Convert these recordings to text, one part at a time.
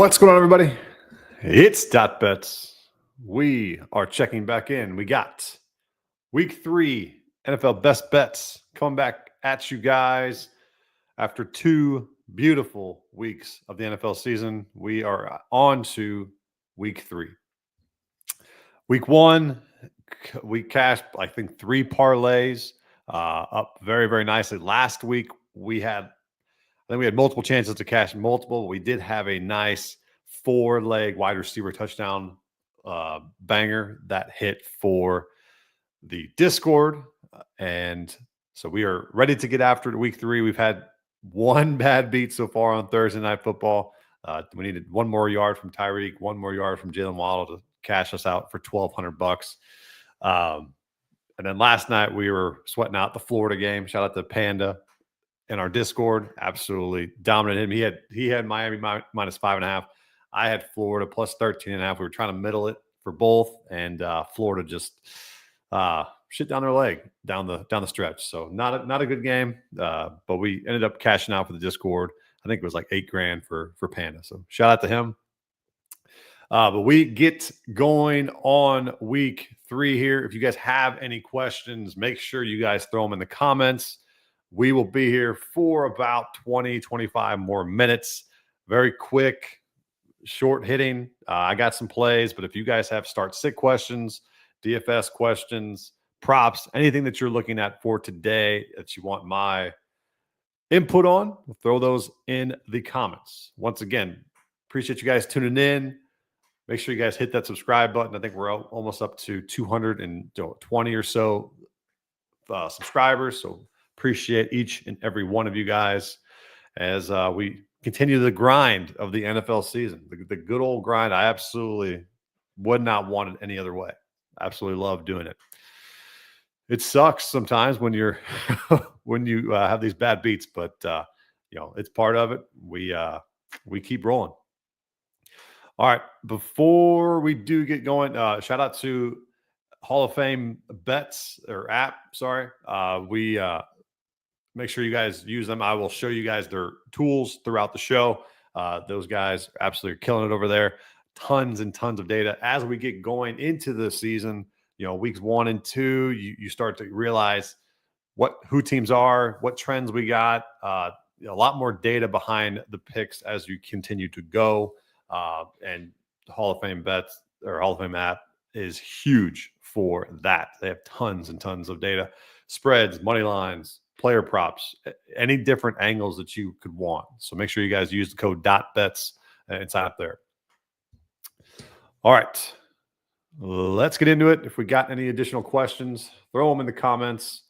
What's going on, everybody? It's DotBets. We are checking back in. We got week 3 NFL best bets coming back at you guys after 2 beautiful weeks of the NFL season. We are on to week 3. Week 1, we cashed, I think, 3 parlays up very, very nicely. Last week, we had multiple chances to cash multiple. We did have a nice 4-leg wide receiver touchdown banger that hit for the Discord. And so we are ready to get after it week 3. We've had one bad beat so far on Thursday Night Football. We needed one more yard from Tyreek, one more yard from Jalen Waddle to cash us out for $1,200. And then last night we were sweating out the Florida game. Shout out to Panda in our Discord. Absolutely dominated him. He had Miami minus 5.5. I had Florida plus 13.5. We were trying to middle it for both, and Florida just shit down their leg down the stretch. So not a good game, but we ended up cashing out for the Discord. I think it was like $8,000 for Panda. So shout out to him. But we get going on week 3 here. If you guys have any questions, make sure you guys throw them in the comments. We will be here for about 20, 25 more minutes. Very quick, short hitting. I got some plays, but if you guys have start-sit questions, DFS questions, props, anything that you're looking at for today that you want my input on, throw those in the comments. Once again, appreciate you guys tuning in. Make sure you guys hit that subscribe button. I think we're almost up to 220 or so subscribers. So appreciate each and every one of you guys as we continue the grind of the NFL season, the good old grind. I absolutely would not want it any other way. Absolutely love doing it. It sucks sometimes when you're when you have these bad beats, but it's part of it. We keep rolling. All right, before we do get going, shout out to Hall of Fame bets or app. Sorry, we make sure you guys use them. I will show you guys their tools throughout the show. Those guys are absolutely killing it over there. Tons and tons of data as we get going into the season. Weeks 1 and 2, you start to realize who teams are, what trends we got. A lot more data behind the picks as you continue to go. And Hall of Fame bets or Hall of Fame app is huge for that. They have tons and tons of data, spreads, money lines, player props, any different angles that you could want. So make sure you guys use the code DotBets and sign up there. All right, let's get into it. If we got any additional questions, throw them in the comments.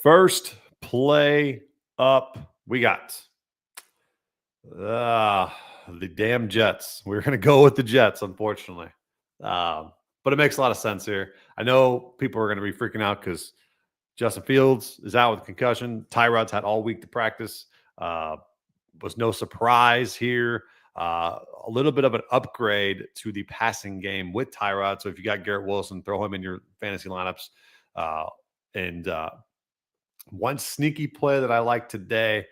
First play up, we got the damn Jets. We're going to go with the Jets, unfortunately. But it makes a lot of sense here. I know people are going to be freaking out because Justin Fields is out with concussion. Tyrod's had all week to practice. Was no surprise here. A little bit of an upgrade to the passing game with Tyrod. So if you got Garrett Wilson, throw him in your fantasy lineups. And one sneaky play that I like today,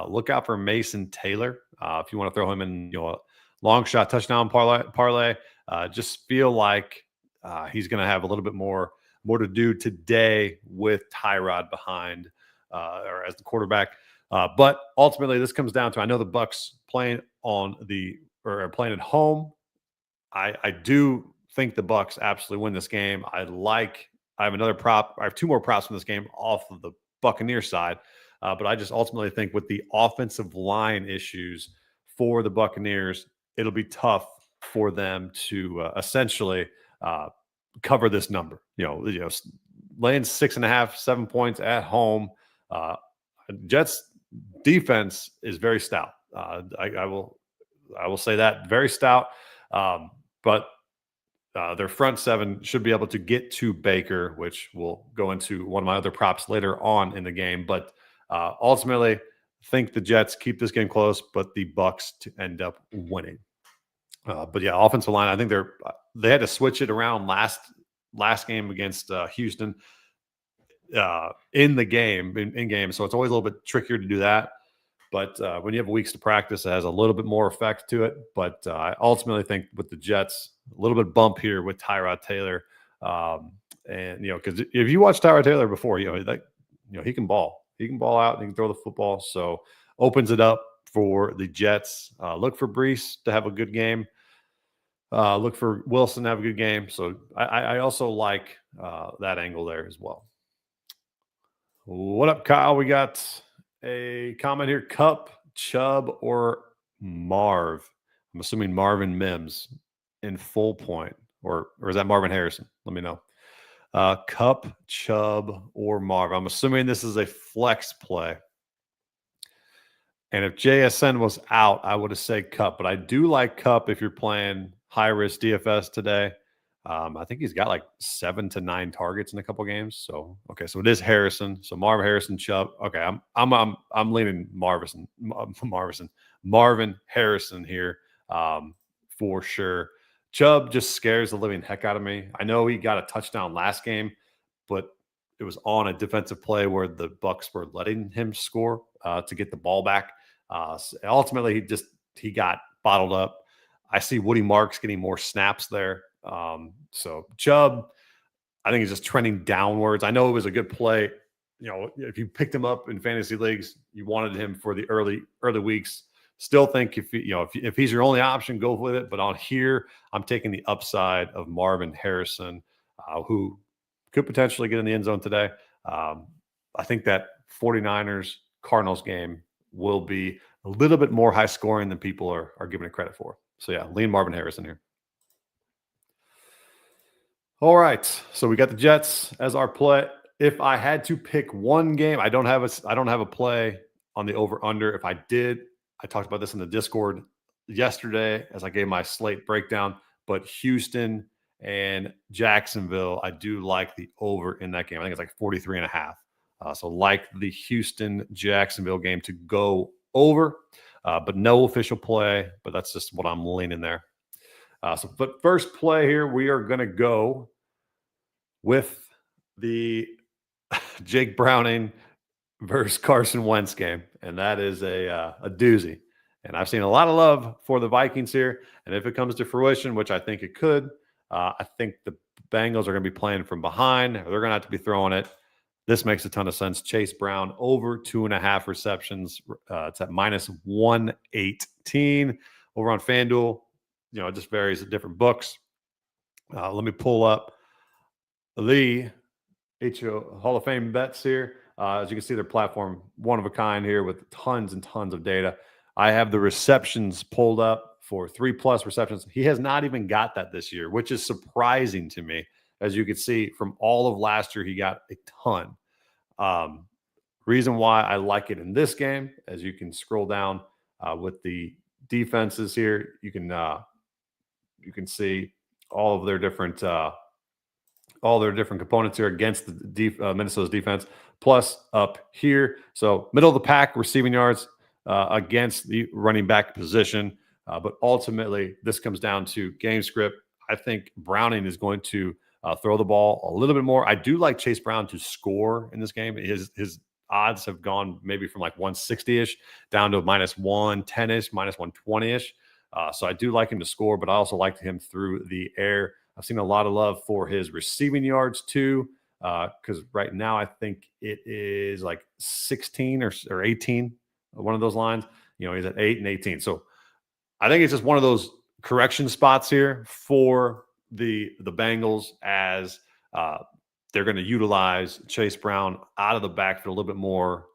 look out for Mason Taylor. If you want to throw him in, a long shot touchdown parlay, just feel like he's going to have a little bit more to do today with Tyrod behind or as the quarterback. But ultimately, this comes down to, I know the Bucs playing at home. I do think the Bucs absolutely win this game. I have another prop. I have 2 more props from this game off of the Buccaneers side. But I just ultimately think with the offensive line issues for the Buccaneers, it'll be tough for them to essentially cover this number. Laying 6.5, 7 points at home. Jets defense is very stout. I will say that, very stout. But their front 7 should be able to get to Baker, which we'll go into one of my other props later on in the game. But ultimately, think the Jets keep this game close, but the Bucs to end up winning. But yeah, offensive line, I think they had to switch it around last game against Houston in the game, in game. So it's always a little bit trickier to do that. But when you have weeks to practice, it has a little bit more effect to it. But I ultimately think with the Jets, a little bit bump here with Tyrod Taylor. And because if you watch Tyrod Taylor before, he can ball. He can ball out and he can throw the football. So opens it up for the Jets. Look for Brees to have a good game. Look for Wilson to have a good game. So I also like that angle there as well. What up, Kyle? We got a comment here. Cup, Chubb, or Marv? I'm assuming Marvin Mims in full point. Or is that Marvin Harrison? Let me know. Cup, Chubb, or Marv. I'm assuming this is a flex play. And if JSN was out, I would have said Cup. But I do like Cup if you're playing high-risk DFS today. I think he's got like 7 to 9 targets in a couple games. So so it is Harrison. So Marvin Harrison, Chubb. Okay, I'm leaning Marvin Harrison here for sure. Chubb just scares the living heck out of me. I know he got a touchdown last game, but it was on a defensive play where the Bucs were letting him score to get the ball back. So ultimately, he got bottled up. I see Woody Marks getting more snaps there. So Chubb, I think he's just trending downwards. I know it was a good play. If you picked him up in fantasy leagues, you wanted him for the early weeks. Still think if he's your only option, go with it. But on here, I'm taking the upside of Marvin Harrison, who could potentially get in the end zone today. I think that 49ers Cardinals game will be a little bit more high scoring than people are giving it credit for. So yeah, lean Marvin Harrison here. All right, so we got the Jets as our play. If I had to pick one game, I don't have a play on the over under. If I did, I talked about this in the Discord yesterday as I gave my slate breakdown. But Houston and Jacksonville, I do like the over in that game. I think it's like 43.5. So like the Houston-Jacksonville game to go over, but no official play. But that's just what I'm leaning there. But first play here, we are going to go with the Jake Browning versus Carson Wentz game, and that is a doozy. And I've seen a lot of love for the Vikings here, and if it comes to fruition, which I think it could, I think the Bengals are going to be playing from behind. They're going to have to be throwing it. This makes a ton of sense. Chase Brown over 2.5 receptions. It's at -118 over on FanDuel. It just varies at different books. Let me pull up the HO Hall of Fame bets here. As you can see, their platform, one of a kind here with tons and tons of data. I have the receptions pulled up for 3+ receptions. He has not even got that this year, which is surprising to me. As you can see from all of last year, he got a ton. Reason why I like it in this game, as you can scroll down with the defenses here, you can see all of their different components here against the Minnesota's defense. Plus up here, so middle of the pack receiving yards against the running back position. But ultimately, this comes down to game script. I think Browning is going to throw the ball a little bit more. I do like Chase Brown to score in this game. His odds have gone maybe from like 160-ish down to -110-ish, -120-ish. So I do like him to score, but I also like him through the air. I've seen a lot of love for his receiving yards too, because right now I think it is like 16 or 18, one of those lines. He's at 8 and 18. So I think it's just one of those correction spots here for the Bengals as they're going to utilize Chase Brown out of the backfield a little bit more,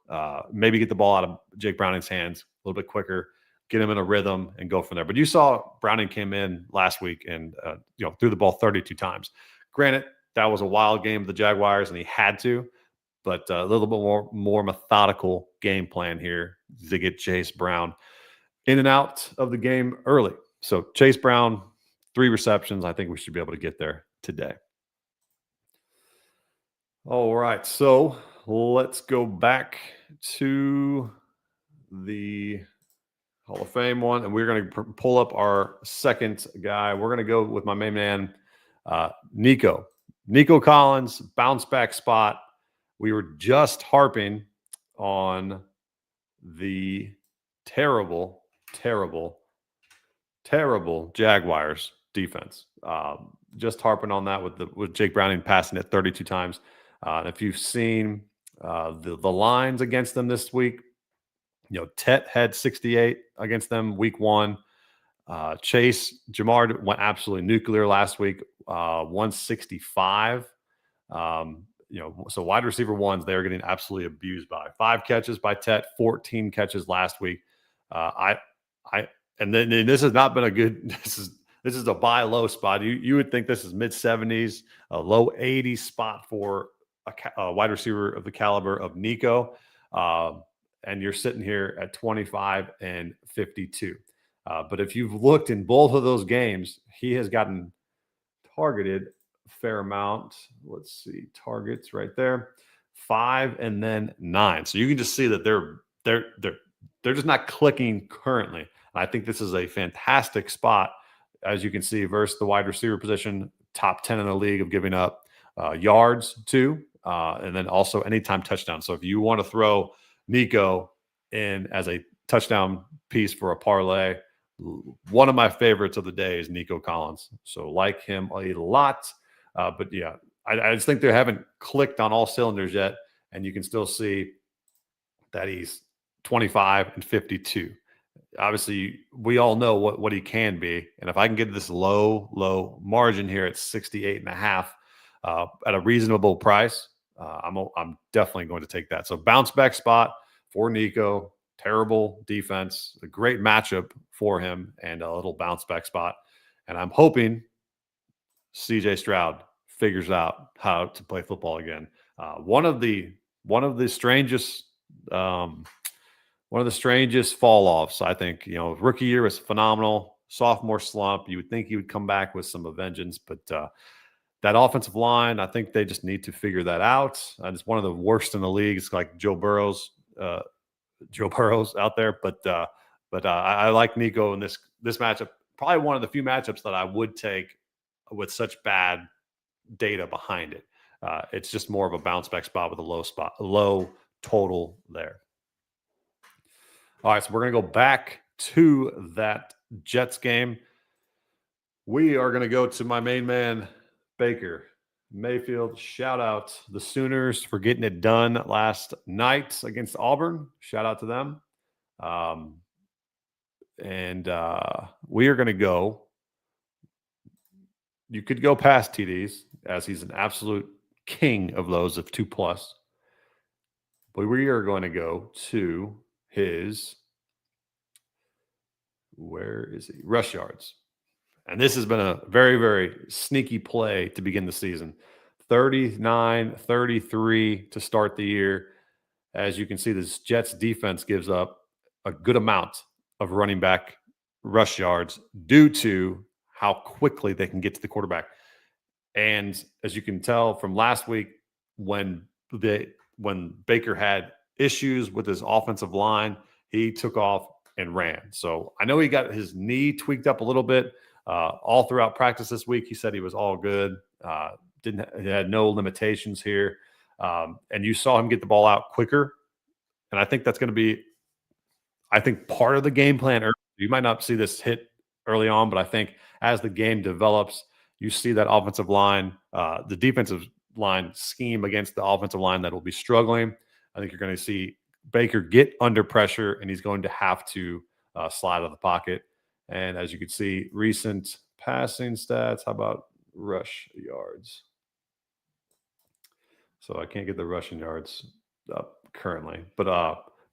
maybe get the ball out of Jake Browning's hands a little bit quicker, get him in a rhythm and go from there. But you saw Browning came in last week and threw the ball 32 times. Granted, that was a wild game of the Jaguars and he had to, but a little bit more methodical game plan here to get Chase Brown in and out of the game early. So Chase Brown, 3 receptions. I think we should be able to get there today. All right, so let's go back to the Hall of Fame one, and we're going to pull up our second guy. We're going to go with my main man, Nico Collins, bounce back spot. We were just harping on the terrible, terrible, terrible Jaguars defense. Just harping on that with Jake Browning passing it 32 times. And if you've seen the lines against them this week, Tet had 68 against them week 1. Chase Jamar went absolutely nuclear last week, 165. So wide receiver ones, they're getting absolutely abused by 5 catches by Tet, 14 catches last week. And then this has not been a good. This is a buy low spot. You would think this is mid 70s, a low 80s spot for a wide receiver of the caliber of Nico, and you're sitting here at 25 and 52. But if you've looked in both of those games, he has gotten targeted a fair amount. Let's see, targets right there, 5 and then 9. So you can just see that they're just not clicking currently. And I think this is a fantastic spot, as you can see, versus the wide receiver position, top 10 in the league of giving up yards to, and then also anytime touchdown. So if you want to throw Nico in as a touchdown piece for a parlay, one of my favorites of the day is Nico Collins. So like him a lot. But yeah, I just think they haven't clicked on all cylinders yet. And you can still see that he's 25 and 52. Obviously, we all know what he can be. And if I can get this low margin here at 68 and a half at a reasonable price, I'm definitely going to take that. So bounce back spot for Nico. Terrible defense, a great matchup for him, and a little bounce back spot. And I'm hoping CJ Stroud figures out how to play football again. One of the strangest fall offs. I think rookie year was phenomenal. Sophomore slump. You would think he would come back with some vengeance, but that offensive line, I think they just need to figure that out. And it's one of the worst in the league. It's like Joe Burrow's out there, but I like Nico in this matchup. Probably one of the few matchups that I would take with such bad data behind it. It's just more of a bounce back spot with a low total there. All right, so we're gonna go back to that Jets game. We are gonna go to my main man, Baker Mayfield. Shout out the Sooners for getting it done last night against Auburn. Shout out to them. And we are going to go. You could go past TDs, as he's an absolute king of those of 2+. But we are going to go to his, where is he? Rush yards. And this has been a very, very sneaky play to begin the season. 39-33 to start the year. As you can see, this Jets defense gives up a good amount of running back rush yards due to how quickly they can get to the quarterback. And as you can tell from last week, when Baker had issues with his offensive line, he took off and ran. So I know he got his knee tweaked up a little bit. All throughout practice this week, he said he was all good. He had no limitations here. And you saw him get the ball out quicker. And I think that's going to be, part of the game plan. You might not see this hit early on, but I think as the game develops, you see that offensive line, the defensive line scheme against the offensive line that will be struggling. I think you're going to see Baker get under pressure, and he's going to have to slide out of the pocket. And as you can see, recent passing stats. How about rush yards? So I can't get the rushing yards up currently, but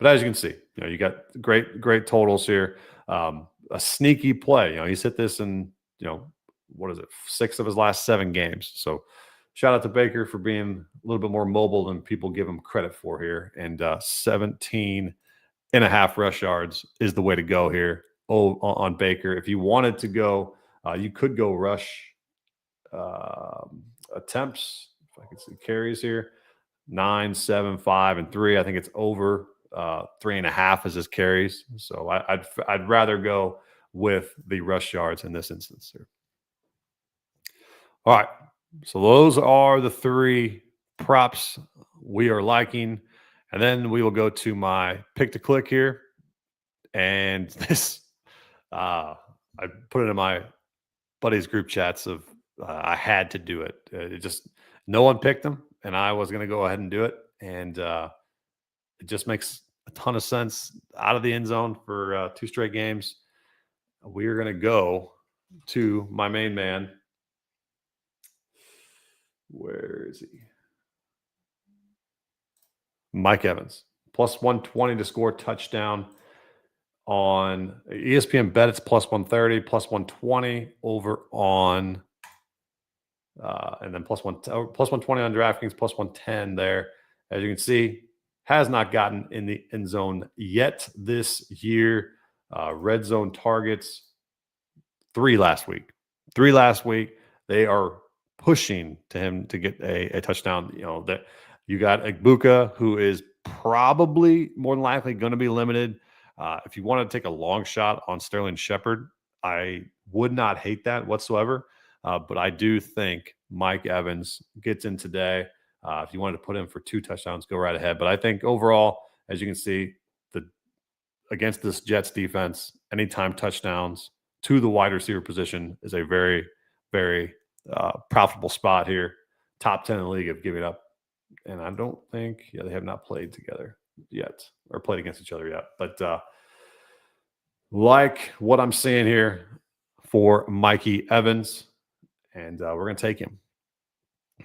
as you can see, you got great totals here. A sneaky play. He's hit this in 6 of his last 7 games. So shout out to Baker for being a little bit more mobile than people give him credit for here. And 17 and a half rush yards is the way to go here on Baker. If you wanted to go, you could go rush attempts. If I can see carries here, 9, 7, 5, and 3. I think it's over 3.5 as his carries. So I'd rather go with the rush yards in this instance here. All right. So those are the 3 props we are liking. And then we will go to my pick to click here. And this, I put it in my buddies' group chats of I had to do it. It just no one picked them, and I was going to go ahead and do it. And it just makes a ton of sense out of the end zone for 2 straight games. We are going to go to my main man. Where is he? Mike Evans, plus 120 to score touchdown on ESPN bet. It's plus 130, plus 120 over on, and then plus 120 on DraftKings, plus 110 there. As you can see, has not gotten in the end zone yet this year. Red zone targets, 3 last week. 3 last week. They are pushing to him to get a touchdown. You know, that you got Igbuka, who is probably more than likely going to be limited. If you want to take a long shot on Sterling Shepard, I would not hate that whatsoever. But I do think Mike Evans gets in today. If you wanted to put him for 2 touchdowns, go right ahead. But I think overall, as you can see, against this Jets defense, anytime touchdowns to the wide receiver position is a very, very profitable spot here. Top 10 in the league of giving up. And I don't think, they have not played together yet or played against each other yet. But like what I'm seeing here for Mikey Evans, and we're going to take him.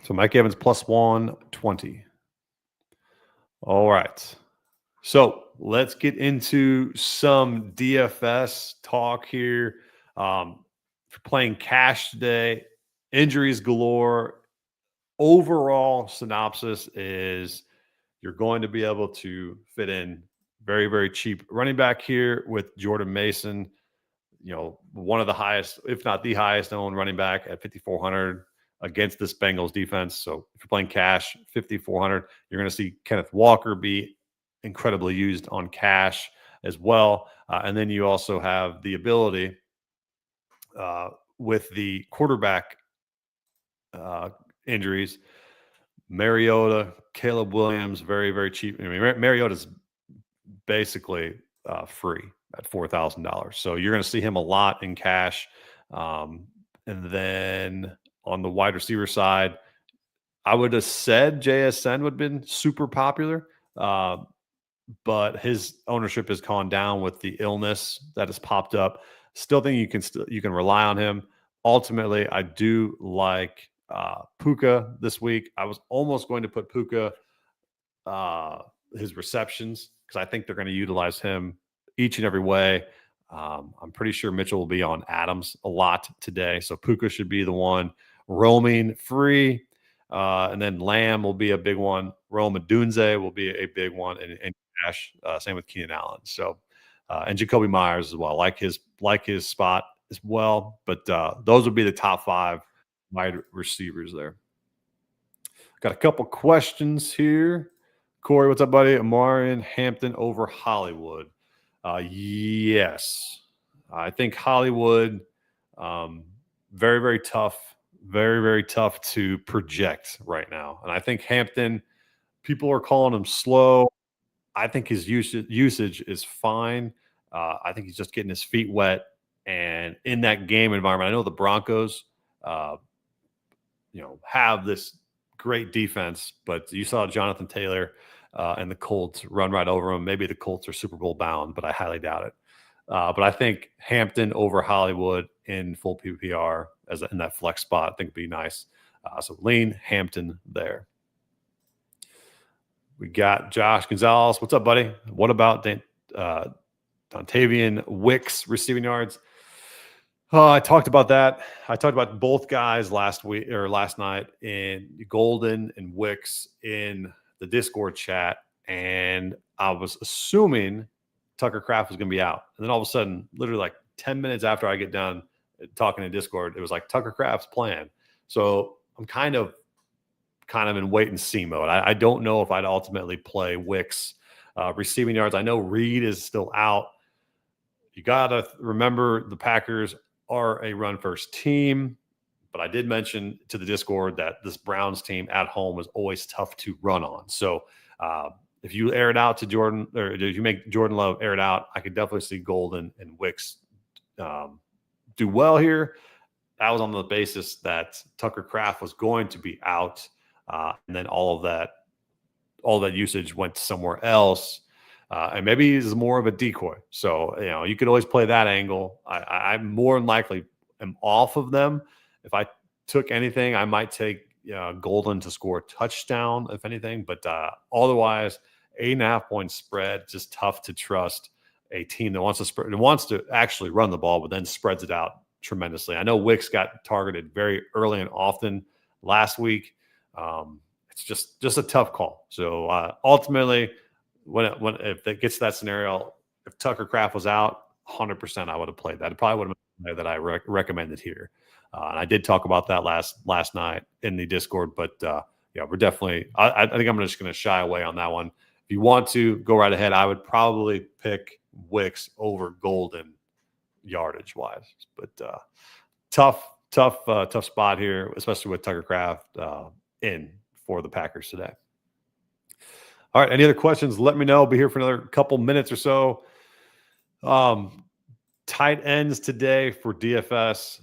So Mike Evans plus 120. All right. So let's get into some DFS talk here. For playing cash today, injuries galore. Overall synopsis is you're going to be able to fit in very, very cheap running back here with Jordan Mason. You know, one of the highest, if not the highest owned running back at 5,400 against this Bengals defense. So if you're playing cash, 5,400, you're going to see Kenneth Walker be incredibly used on cash as well. And then you also have the ability with the quarterback injuries, Mariota, Caleb Williams, very, very cheap. I mean, Mariota's basically free at $4,000. So you're going to see him a lot in cash. And then on the wide receiver side, I would have said JSN would have been super popular, but his ownership has gone down with the illness that has popped up. Still think you can rely on him. Ultimately, I do like Puka this week. I was almost going to put Puka his receptions because I think they're going to utilize him each and every way. I'm pretty sure Mitchell will be on Adams a lot today, so Puka should be the one roaming free. And then Lamb will be a big one. Rome Dunze will be a big one, and Cash. Same with Keenan Allen. So, and Jacoby Myers as well. Like his spot as well. But those would be the top 5 wide receivers there. Got a couple questions here. Corey, what's up, buddy? Amarian Hampton over Hollywood. Yes, I think Hollywood. Very, very tough. Very, very tough to project right now. And I think Hampton, people are calling him slow. I think his usage is fine. I think he's just getting his feet wet. And in that game environment, I know the Broncos, have this great defense, but you saw Jonathan Taylor and the Colts run right over him. Maybe the Colts are Super Bowl bound, but I highly doubt it. But I think Hampton over Hollywood in full PPR in that flex spot, I think would be nice. So lean Hampton there. We got Josh Gonzalez. What's up, buddy? What about Dontavian Wicks receiving yards? I talked about that. I talked about both guys last night in Golden and Wicks in the Discord chat, and I was assuming Tucker Kraft was going to be out. And then all of a sudden, literally like 10 minutes after I get done talking in Discord, it was like Tucker Kraft's playing. So I'm kind of in wait and see mode. I don't know if I'd ultimately play Wicks receiving yards. I know Reed is still out. You got to remember the Packers are a run first team, but I did mention to the Discord that this Browns team at home is always tough to run on. So if you air it out to Jordan, or if you make Jordan Love air it out, I could definitely see Golden and Wicks do well here. That was on the basis that Tucker Kraft was going to be out, and then all that usage went somewhere else. And maybe he's more of a decoy. So, you could always play that angle. I'm more than likely am off of them. If I took anything, I might take Golden to score a touchdown, if anything. But otherwise, 8.5-point spread, just tough to trust a team that wants to actually run the ball, but then spreads it out tremendously. I know Wicks got targeted very early and often last week. It's just a tough call. So ultimately, if it gets to that scenario, if Tucker Kraft was out, 100% I would have played that. It probably would have been that I recommended here. And I did talk about that last night in the Discord, but we're definitely. I think I'm just going to shy away on that one. If you want to go right ahead, I would probably pick Wicks over Golden yardage wise, but tough spot here, especially with Tucker Kraft in for the Packers today. All right, any other questions? Let me know. I'll be here for another couple minutes or so. Tight ends today for DFS,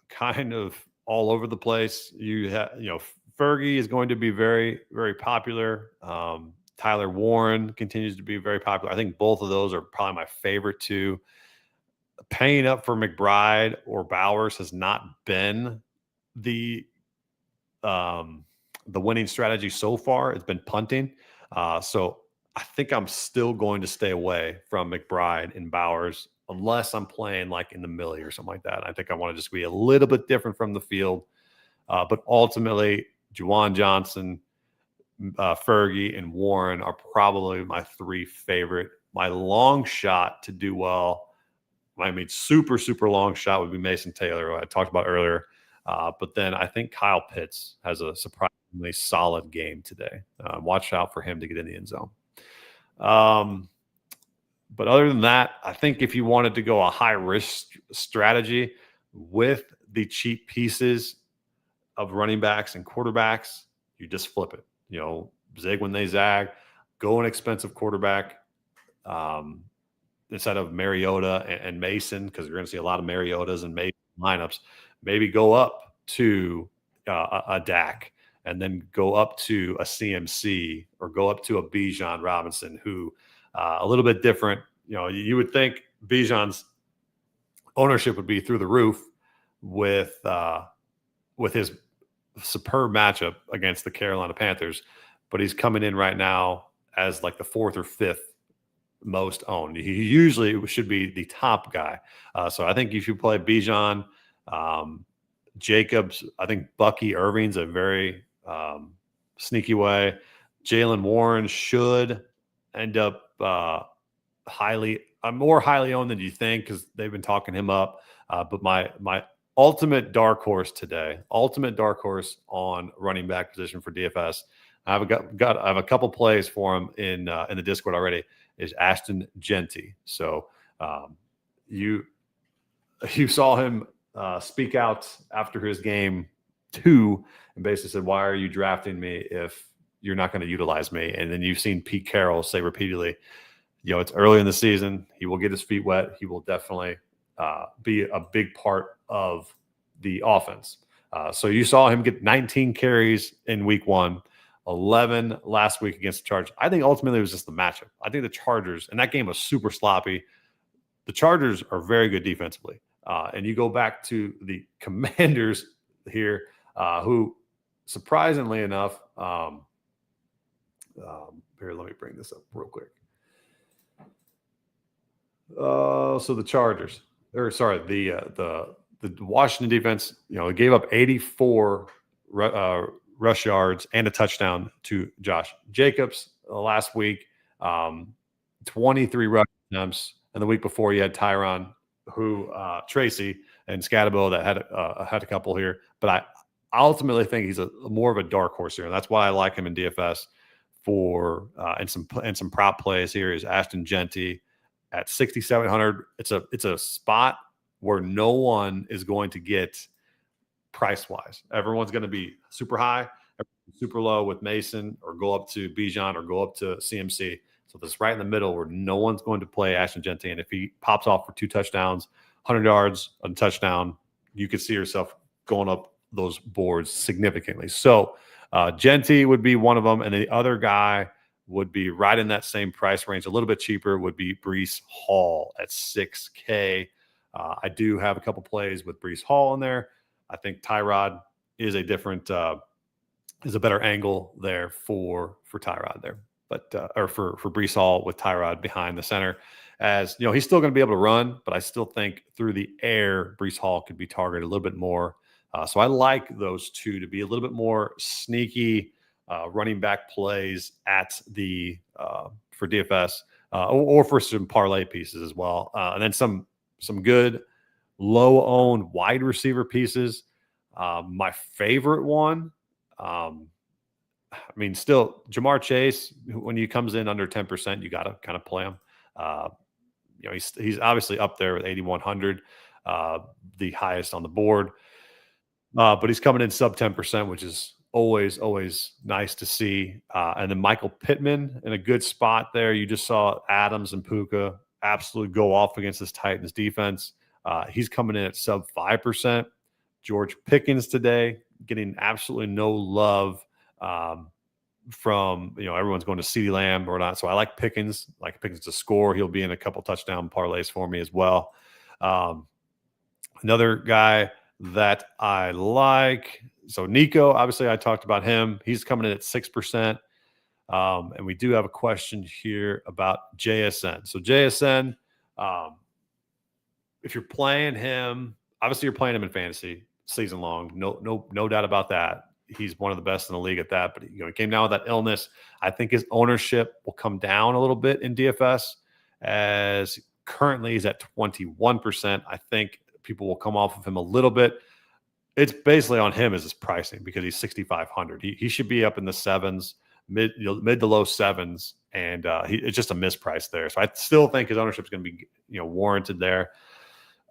kind of all over the place. Fergie is going to be very, very popular. Tyler Warren continues to be very popular. I think both of those are probably my favorite two. Paying up for McBride or Bowers has not been the winning strategy so far. It's been punting. So I think I'm still going to stay away from McBride and Bowers unless I'm playing like in the Millie or something like that. I think I want to just be a little bit different from the field. But ultimately, Juwan Johnson, Fergie, and Warren are probably my three favorite. My long shot to do well, super, super long shot would be Mason Taylor, who I talked about earlier. But then I think Kyle Pitts has a surprisingly solid game today. Watch out for him to get in the end zone. But other than that, I think if you wanted to go a high risk strategy with the cheap pieces of running backs and quarterbacks, you just flip it. Zig when they zag, go an expensive quarterback instead of Mariota and Mason, because you're going to see a lot of Mariotas and Mason lineups. Maybe go up to a Dak and then go up to a CMC or go up to a Bijan Robinson, who a little bit different. You would think Bijan's ownership would be through the roof with his superb matchup against the Carolina Panthers, but he's coming in right now as like the fourth or fifth most owned. He usually should be the top guy. So I think you should play Bijan, Jacobs. I think Bucky Irving's a very sneaky way. Jaylen Warren should end up more highly owned than you think because they've been talking him up. But my ultimate dark horse today, on running back position for DFS. I have a couple plays for him in the Discord already. Is Ashton Genty. So you saw him speak out after his game 2 and basically said, "Why are you drafting me if you're not going to utilize me?" And then you've seen Pete Carroll say repeatedly, it's early in the season. He will get his feet wet. He will definitely be a big part of the offense. So you saw him get 19 carries in week 1. 11 last week against the Chargers. I think ultimately it was just the matchup. I think the Chargers, and that game was super sloppy. The Chargers are very good defensively. And you go back to the Commanders here, who surprisingly enough, here, let me bring this up real quick. So the Chargers, the Washington defense, gave up 84 rush yards and a touchdown to Josh Jacobs last week. 23 rush attempts, and the week before you had Tyron, Tracy and Scatabo that had a couple here. But I ultimately think he's more of a dark horse here, and that's why I like him in DFS for and some prop plays here. Is Ashton Genty at 6,700. It's a spot where no one is going to get price wise. Everyone's going to be super high. super low with Mason or go up to Bijan or go up to CMC. So this right in the middle where no one's going to play Ashton Genty. And if he pops off for 2 touchdowns, 100 yards, a touchdown, you could see yourself going up those boards significantly. So Genty would be one of them. And the other guy would be right in that same price range, a little bit cheaper, would be Breece Hall at $6K. I do have a couple plays with Breece Hall in there. I think Tyrod is a different is a better angle there for Tyrod there, but or for Breece Hall with Tyrod behind the center. As you know, he's still going to be able to run, but I still think through the air, Breece Hall could be targeted a little bit more. So I like those two to be a little bit more sneaky running back plays at the for DFS or for some parlay pieces as well, and then some good low owned wide receiver pieces. My favorite one, I mean, still Jamar Chase. When he comes in under 10%, you got to kind of play him. You know, he's obviously up there with 8,100, the highest on the board. But he's coming in sub 10%, which is always nice to see. And then Michael Pittman in a good spot there. You just saw Adams and Puka absolutely go off against this Titans defense. He's coming in at sub 5%. George Pickens today getting absolutely no love from, you know, everyone's going to CeeDee Lamb or not. So I like Pickens to score. He'll be in a couple touchdown parlays for me as well. Another guy that I like. So Nico, obviously I talked about him. He's coming in at 6%. And we do have a question here about JSN. So JSN, if you're playing him, obviously you're playing him in fantasy season long. No doubt about that. He's one of the best in the league at that. But he came down with that illness. I think his ownership will come down a little bit in DFS, as currently he's at 21%. I think people will come off of him a little bit. It's basically on him as his pricing because he's 6,500. He should be up in the sevens, mid to low sevens, and it's just a misprice there. So I still think his ownership is going to be warranted there.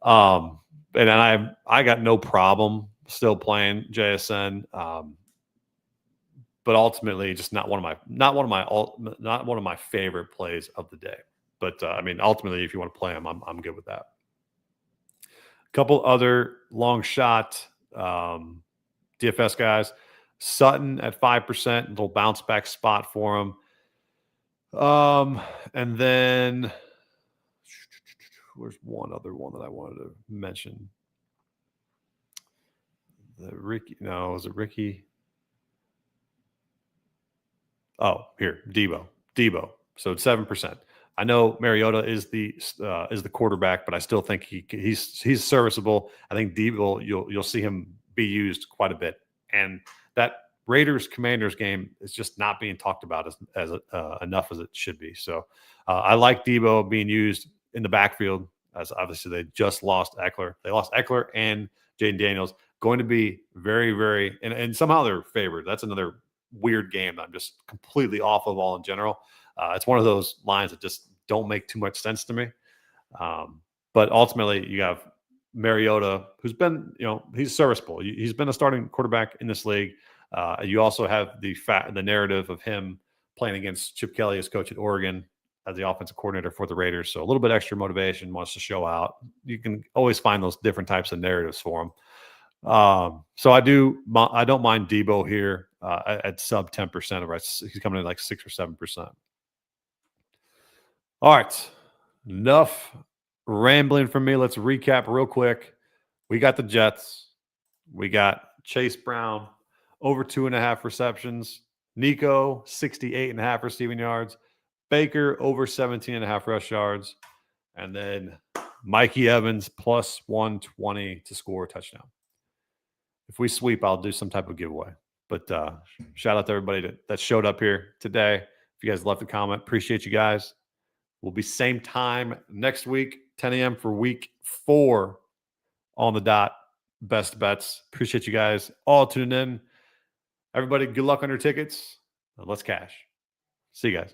And I got no problem still playing JSN, but ultimately just not one of my favorite plays of the day. But I mean, ultimately, if you want to play him, I'm good with that. A couple other long shot DFS guys. Sutton at 5%, little bounce back spot for him. And then there's one other one that I wanted to mention. Was it Ricky? Oh, here, Debo. So it's 7%. I know Mariota is the quarterback, but I still think he's serviceable. I think Debo, you'll see him be used quite a bit, and that Raiders Commanders game is just not being talked about as enough as it should be. So I like Debo being used in the backfield, as obviously they just lost Eckler. They lost Eckler and Jaden Daniels. Going to be very, very, and somehow they're favored. That's another weird game that I'm just completely off of all in general. It's one of those lines that just don't make too much sense to me. But ultimately, you have Mariota, who's been, he's serviceable. He's been a starting quarterback in this league. You also have the narrative of him playing against Chip Kelly as coach at Oregon as the offensive coordinator for the Raiders. So a little bit extra motivation, wants to show out. You can always find those different types of narratives for him. So I don't mind Debo here at sub 10%. He's coming in like 6 or 7%. All right, enough rambling from me. Let's recap real quick. We got the Jets. We got Chase Brown over 2.5 receptions. Nico 68.5 receiving yards. Baker over 17.5 rush yards, and then Mikey Evans plus 120 to score a touchdown. If we sweep, I'll do some type of giveaway. But shout out to everybody that showed up here today. If you guys left a comment, appreciate you guys. We'll be same time next week, 10 a.m. for week 4 on the dot. Best bets. Appreciate you guys all tuning in. Everybody, good luck on your tickets. Let's cash. See you guys.